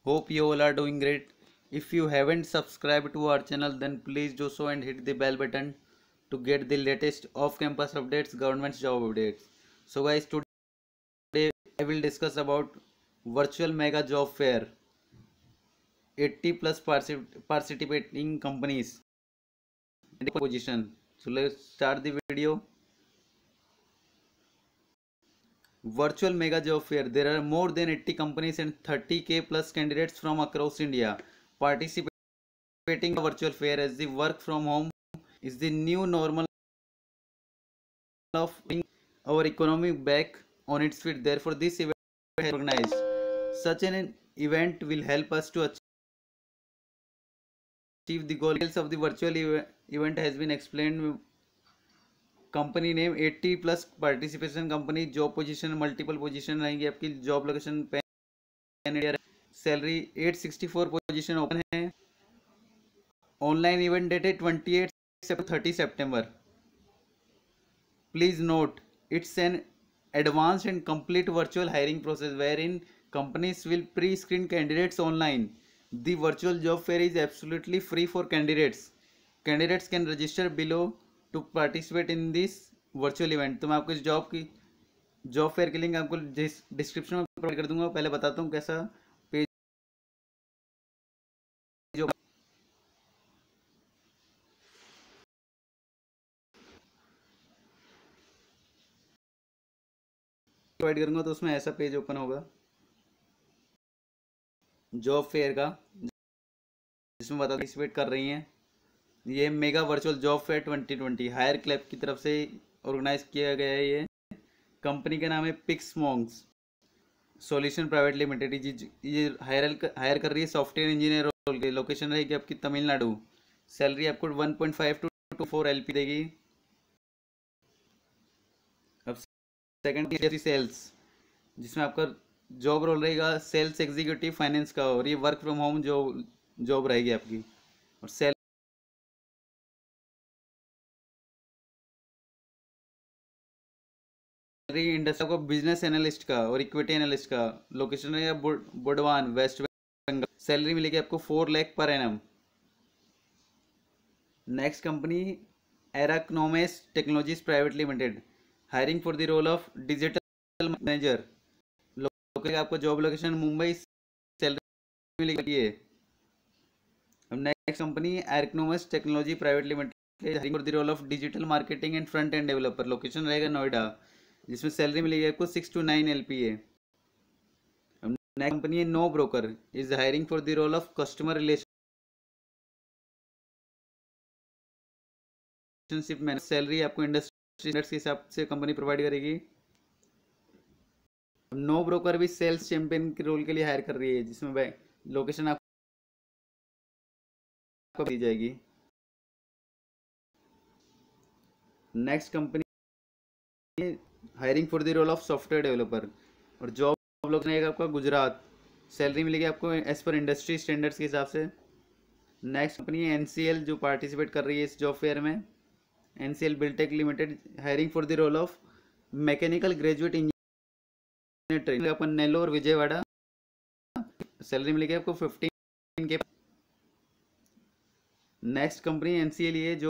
Hope you all are doing great. If you haven't subscribed to our channel, then please do so and hit the bell button to get the latest off-campus updates, government job updates. So guys, today I will discuss about virtual mega job fair. 80 plus participating companies and position. So let's start the video. Virtual mega job fair. There are more than 80 companies and 30k plus candidates from across India participating in the virtual fair as the work from home is the new normal of bringing our economy back on its feet. Therefore, this event is organized. Such an event will help us to achieve the goals of the virtual event has been explained. Company name 80 plus participation company job position multiple position रहेंगी आपकी job location pan India salary 864 position open है online event date है 28 से 30 सितंबर please note it's an advanced and complete virtual hiring process wherein companies will pre-screen candidates online. The virtual job fair is absolutely free for candidates. Candidates can register below to participate in this virtual event. तो मैं आपको इस job fair के link आपको description में provide कर दूंगा. पहले बताता हूँ कैसा पेज प्रोवाइड करूंगा तो उसमें ऐसा पेज ओपन होगा जॉब फेयर का जिसमें पार्टिसिपेट कर रही हैं. ये mega virtual job fair 2020 hire club की तरफ से ऑर्गेनाइज किया गया है. ये कंपनी का नाम है पिक्समॉन्क्स सॉल्यूशन प्राइवेट लिमिटेड. ये हायर कर रही है सॉफ्टवेयर इंजीनियर रोल की. लोकेशन रहेगी आपकी तमिलनाडु. सैलरी आपको 1.5 to 4 LP देगी. अब सेकंड सेल्स जिसमें आपका जॉब रोल रहेगा सेल्स एग्जीक्यूटिव फाइनेंस का और ये वर्क फ्रॉम होम जॉब रहेगी आपकी. और इंडस्ट्री को बिजनेस एनालिस्ट का और इक्विटी एनालिस्ट का. लोकेशन है बुडवान वेस्ट बंगाल. सैलरी मिलेगी आपको 4 lakh per annum. Next company Arachnomesh technologies private limited hiring for the role of digital manager. आपको जॉब लोकेशन मुंबई. सैलरी मिलेगी. अब next company Arachnomesh technology private limited hiring for the role of digital marketing and front end developer. Location रहेगा नोएडा जिसमें salary मिलेगी आपको 6 to 9 LPA. Next company है no broker is hiring for the role of customer relationship manager. Salary आपको industry के हिसाब से company provide करेगी. नो ब्रोकर भी सेल्स चैंपियन के रोल के लिए हायर कर रही है जिसमें लोकेशन आपको दी जाएगी. Next company hiring for the role of software developer और जॉब लोकेशन रहेगा आपका गुजरात. सैलरी मिलेगी आपको एज पर इंडस्ट्री स्टैंडर्ड्स के हिसाब से. नेक्स्ट कंपनी है NCL जो पार्टिसिपेट कर रही है इस जॉब फेयर में. NCL Biltech limited hiring for the role of mechanical graduate engineer training अपन नेल्लोर विजयवाड़ा. सैलरी मिलेगी आपको 15K. नेक्स्ट कंपनी NCL ये जो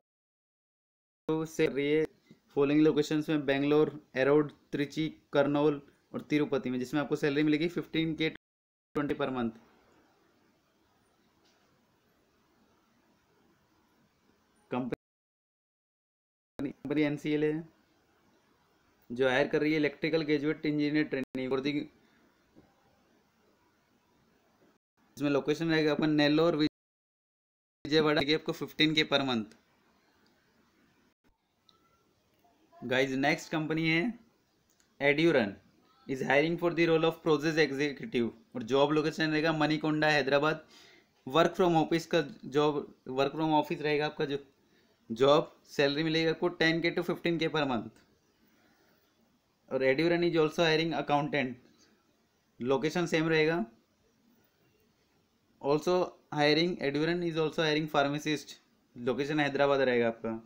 से रही है फॉलोइंग लोकेशंस में बेंगलोर एरोड त्रिची करनौल और तिरुपति में जिसमें आपको सैलरी मिलेगी 15K 20 per month. Company NCL है जो हायर कर रही है इलेक्ट्रिकल ग्रेजुएट इंजीनियर ट्रेनिंग और इसमें लोकेशन रहेगा अपन नेल्लोर विजयवाड़ा की. आपको 15K per month. Guys next company है एड्यूरन is hiring for the role of process executive और जॉब लोकेशन रहेगा Manikonda Hyderabad. Work from office का वर्क फ्रॉम ऑफिस रहेगा आपका जॉब. सैलरी मिलेगी आपको 10K to 15K per month. और एड्यूरन is also hiring accountant. Location same रहेगा. ऑल्सो हायरिंग एड्यूरन is also hiring pharmacist. Location Hyderabad रहेगा आपका.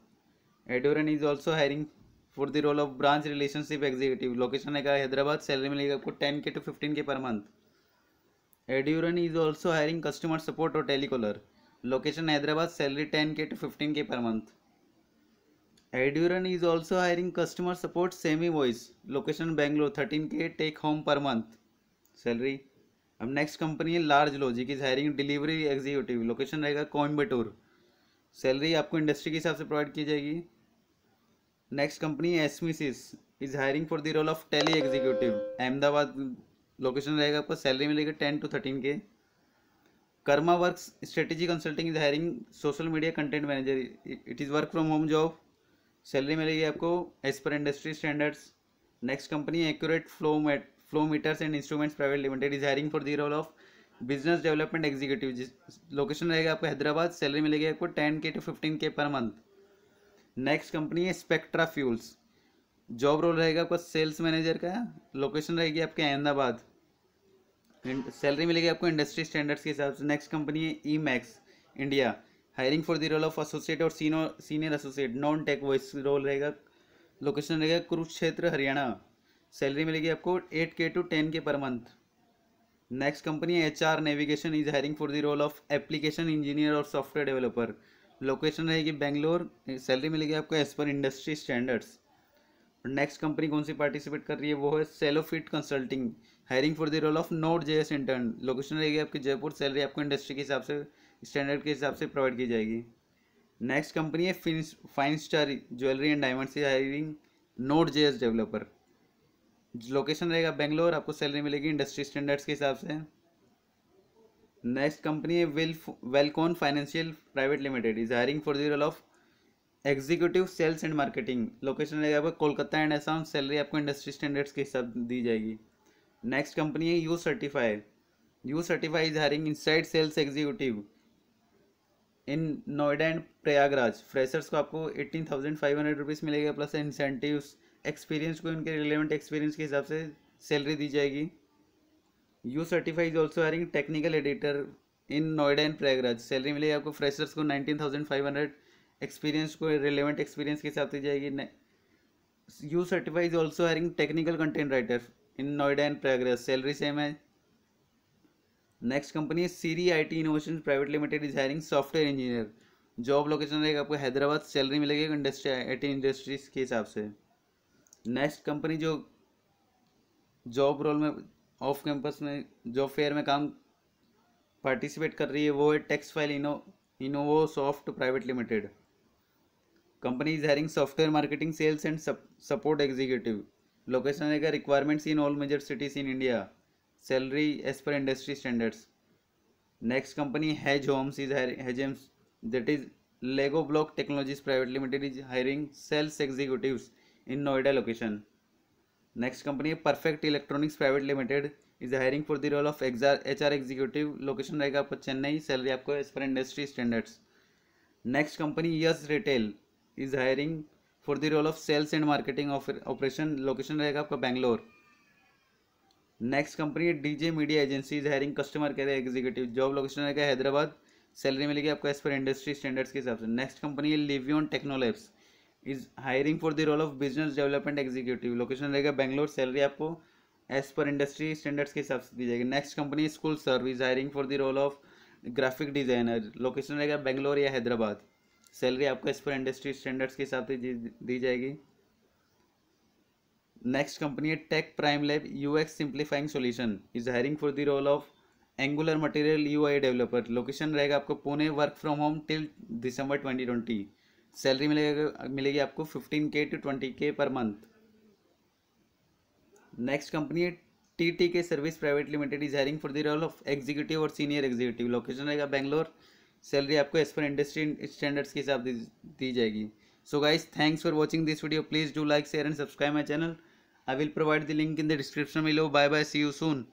एड्यूरन is also hiring for the role of branch relationship executive. Location रहेगा हैदराबाद. सैलरी मिलेगी आपको 10K to 15K per month. एड्यूरन is also hiring customer support और telecaller, location Hyderabad, salary 10K to 15K per month. एड्यूरन is also hiring customer support semi voice, location Bangalore, 13K take home पर month salary. अब next company है large logic, is hiring delivery executive, location रहेगा Coimbatore, salary आपको industry के हिसाब से provide की जाएगी. नेक्स्ट कंपनी है एसमिसिस, is hiring for the role of tele executive, Ahmedabad, location रहेगा आपको, सैलरी मिलेगी 10 to 13K. Karma works strategy consulting is hiring social media content manager, it is work from home job, salary मिलेगी आपको as पर industry standards. Next company है accurate flow meters and instruments private limited, is hiring for the role of business development executive, location रहेगा आपको Hyderabad, salary मिलेगी आपको 10K to 15K per month. Next company है spectra fuels, job role रहेगा आपका sales manager का, location रहेगी आपके अहमदाबाद, सैलरी मिलेगी आपको इंडस्ट्री स्टैंडर्ड्स के हिसाब से. नेक्स्ट कंपनी है E max India, hiring for the role of associate और senior associate, non tech voice role रहेगा, लोकेशन रहेगा कुरुक्षेत्र हरियाणा, सैलरी मिलेगी आपको 8K to 10K पर मंथ. नेक्स्ट कंपनी है HR navigation, is hiring for the role of application engineer और software developer, location रहेगी Bangalore, salary मिलेगी आपको एज पर इंडस्ट्री स्टैंडर्ड्स. नेक्स्ट कंपनी कौन सी पार्टिसिपेट कर रही है, वो है सेलोफिट consulting, hiring for the role of node JS intern, location रहेगी आपकी जयपुर, सैलरी आपको इंडस्ट्री के हिसाब से स्टैंडर्ड के हिसाब से प्रोवाइड की जाएगी. नेक्स्ट कंपनी है fine star jewellery and diamonds, hiring node JS developer, location रहेगा बेंगलोर, आपको सैलरी मिलेगी इंडस्ट्री स्टैंडर्ड्स के हिसाब से. नेक्स्ट कंपनी है वेलकॉन financial private limited, is hiring for the role of executive sales and marketing, location रहेगा आपको कोलकाता एंड असम, सैलरी आपको इंडस्ट्री स्टैंडर्ड्स के हिसाब दी जाएगी. नेक्स्ट कंपनी है U certify is hiring inside sales executive in Noida and Prayagraj, freshers को आपको 18,500 रुपीज़ मिलेगा प्लस इंसेंटिव्स, एक्सपीरियंस को उनके रिलेवेंट एक्सपीरियंस के हिसाब से सैलरी दी जाएगी. U certify is also hiring technical editor in Noida and Prayagraj, salary मिलेगी आपको फ्रेशर्स को 19,500, एक्सपीरियंस को रिलेवेंट एक्सपीरियंस के हिसाब से जाएगी. U certify is also hiring technical content writer in Noida and Prayagraj, salary same है. नेक्स्ट कंपनी है सीरी IT innovation private limited, is hiring software engineer, job location रहेगा आपको हैदराबाद, सैलरी मिलेगी इंडस्ट्री IT इंडस्ट्रीज के हिसाब से. नेक्स्ट कंपनी जो जॉब रोल में ऑफ कैंपस में जॉब फेयर में काम पार्टिसिपेट कर रही है, वो है टेक्स फाइल इनोवो soft private limited, company is hiring software marketing sales and support executive, location रहेगा requirements in all major cities in India, salary as पर इंडस्ट्री स्टैंडर्ड्स. नेक्स्ट कंपनी हैज होम्स, इज हैजेम्स, that is lego block technologies private limited, is hiring sales executives in Noida location. Next company है perfect electronics private limited, is hiring for the role of HR executive, location रहेगा आपको Chennai, salary आपको as पर industry standards. Next company yes retail, is hiring for the role of sales and marketing operation, location रहेगा आपका Bangalore. Next company है DJ media agency, is hiring customer care executive, job location रहेगा Hyderabad, salary मिलेगी आपको as पर industry standards के हिसाब से. नेक्स्ट कंपनी है लिवियन technolabs, is hiring for the role of business development executive, location रहेगा बेंगलोर, सैलरी आपको एज पर इंडस्ट्री स्टैंडर्ड्स के हिसाब से दी जाएगी. Next company school serve, is hiring for the role of graphic designer, location रहेगा बेंगलोर या हैदराबाद, सैलरी आपको एज पर इंडस्ट्री स्टैंडर्ड्स के हिसाब से दी जाएगी. नेक्स्ट कंपनी है tech prime lab UX simplifying solution, is hiring for the role of angular material UI developer, location रहेगा आपको Pune, work from home till December 2020, salary मिलेगी आपको 15K to 20K पर मंथ. नेक्स्ट कंपनी है TTK service private limited, is hiring for the role of executive और senior executive, location रहेगा Bangalore, salary आपको as पर इंडस्ट्री स्टैंडर्ड्स के हिसाब दी जाएगी. So guys, thanks for watching this video. Please do like, share and subscribe my channel. I will provide the link in the description below. Bye bye. See you soon.